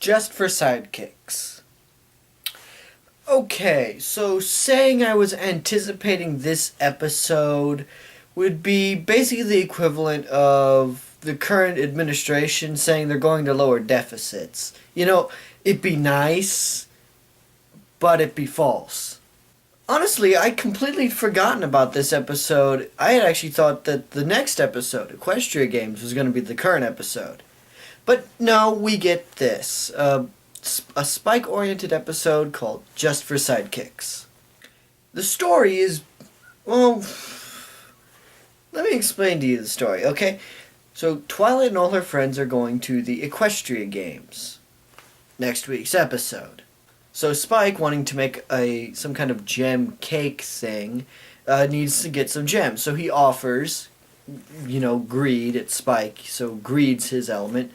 Just for sidekicks. Okay, so saying I was anticipating this episode would be basically the equivalent of the current administration saying they're going to lower deficits. It'd be nice, but it'd be false. Honestly, I'd completely forgotten about this episode. I had actually thought that the next episode, Equestria Games, was going to be the current episode. But no, we get this. A Spike-oriented episode called Just for Sidekicks. The story is, well, let me explain to you the story, okay? So Twilight and all her friends are going to the Equestria Games. Next week's episode. So Spike, wanting to make some kind of gem cake thing, needs to get some gems. So he offers, greed at Spike. So greed's his element.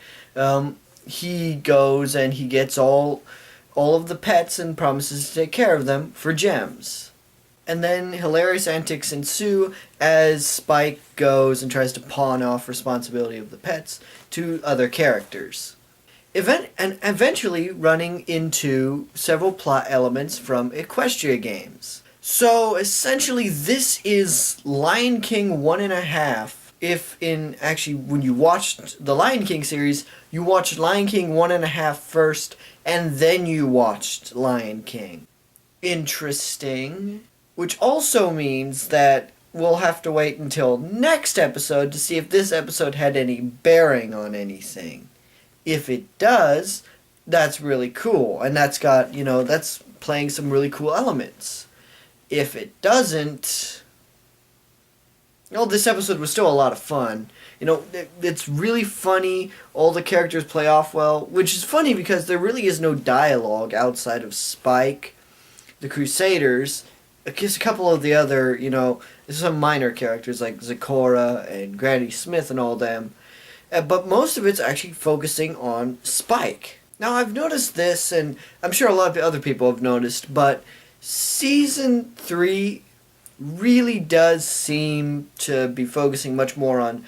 He goes and he gets all of the pets and promises to take care of them for gems. And then hilarious antics ensue as Spike goes and tries to pawn off responsibility of the pets to other characters. Eventually running into several plot elements from Equestria Games. So essentially this is Lion King 1.5. If when you watched the Lion King series, you watched Lion King 1.5 first, and then you watched Lion King. Interesting. Which also means that we'll have to wait until next episode to see if this episode had any bearing on anything. If it does, that's really cool, and that's playing some really cool elements. If it doesn't, this episode was still a lot of fun. It's really funny. All the characters play off well, which is funny because there really is no dialogue outside of Spike, the Crusaders, a couple of the other, some minor characters like Zecora and Granny Smith and all them. But most of it's actually focusing on Spike. Now, I've noticed this, and I'm sure a lot of other people have noticed, but Season 3 really does seem to be focusing much more on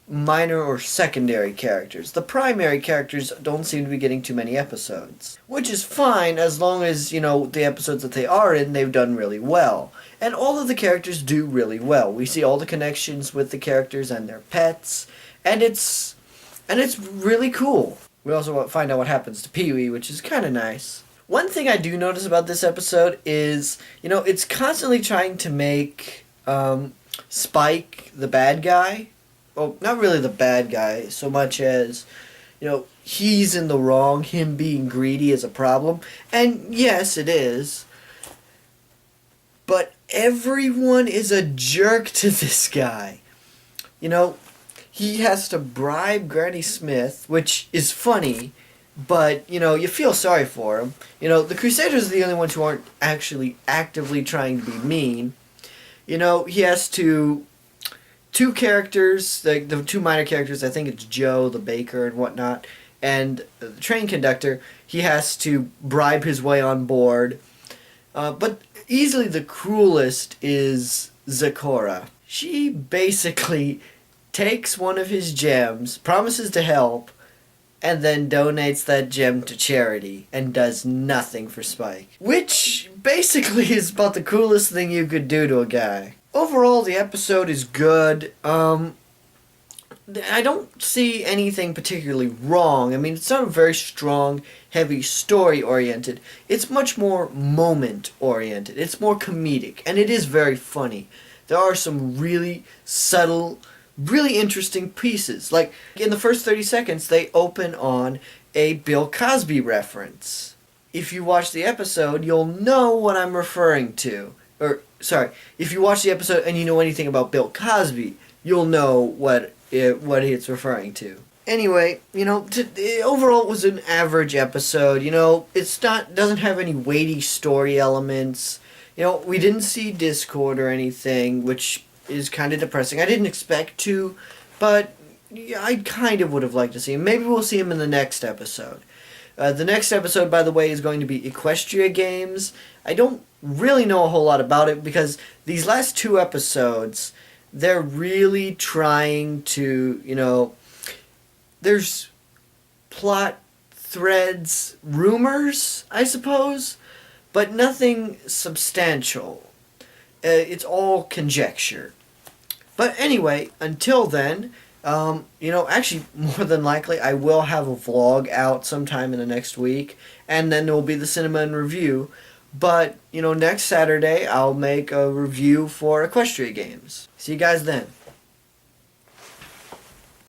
minor or secondary characters. The primary characters don't seem to be getting too many episodes. Which is fine as long as, the episodes that they are in, they've done really well. And all of the characters do really well. We see all the connections with the characters and their pets, and it's really cool. We also find out what happens to Pee-wee, which is kind of nice. One thing I do notice about this episode is, it's constantly trying to make Spike the bad guy. Well, not really the bad guy, so much as, he's in the wrong, him being greedy is a problem. And yes, it is. But everyone is a jerk to this guy. He has to bribe Granny Smith, which is funny, but, you feel sorry for him. The Crusaders are the only ones who aren't actually actively trying to be mean. He has to... Two characters, the two minor characters, I think it's Joe, the baker and whatnot, and the train conductor, he has to bribe his way on board. But easily the cruelest is Zecora. She basically takes one of his gems, promises to help, and then donates that gem to charity and does nothing for Spike. Which basically is about the coolest thing you could do to a guy. Overall, the episode is good. I don't see anything particularly wrong. I mean, it's not a very strong, heavy story-oriented. It's much more moment-oriented. It's more comedic, and it is very funny. There are some really subtle, really interesting pieces. Like, in the first 30 seconds, they open on a Bill Cosby reference. If you watch the episode, you'll know what I'm referring to. If you watch the episode and you know anything about Bill Cosby, you'll know what it's referring to. Anyway, overall it was an average episode. Doesn't have any weighty story elements. We didn't see Discord or anything, which is kind of depressing. I didn't expect to, but I kind of would have liked to see him. Maybe we'll see him in the next episode. The next episode, by the way, is going to be Equestria Games. I don't really know a whole lot about it because these last two episodes, they're really trying to, there's plot threads, rumors, I suppose, but nothing substantial. It's all conjecture. But anyway, until then, actually, more than likely, I will have a vlog out sometime in the next week, and then there will be the cinema and review. But, next Saturday, I'll make a review for Equestria Games. See you guys then.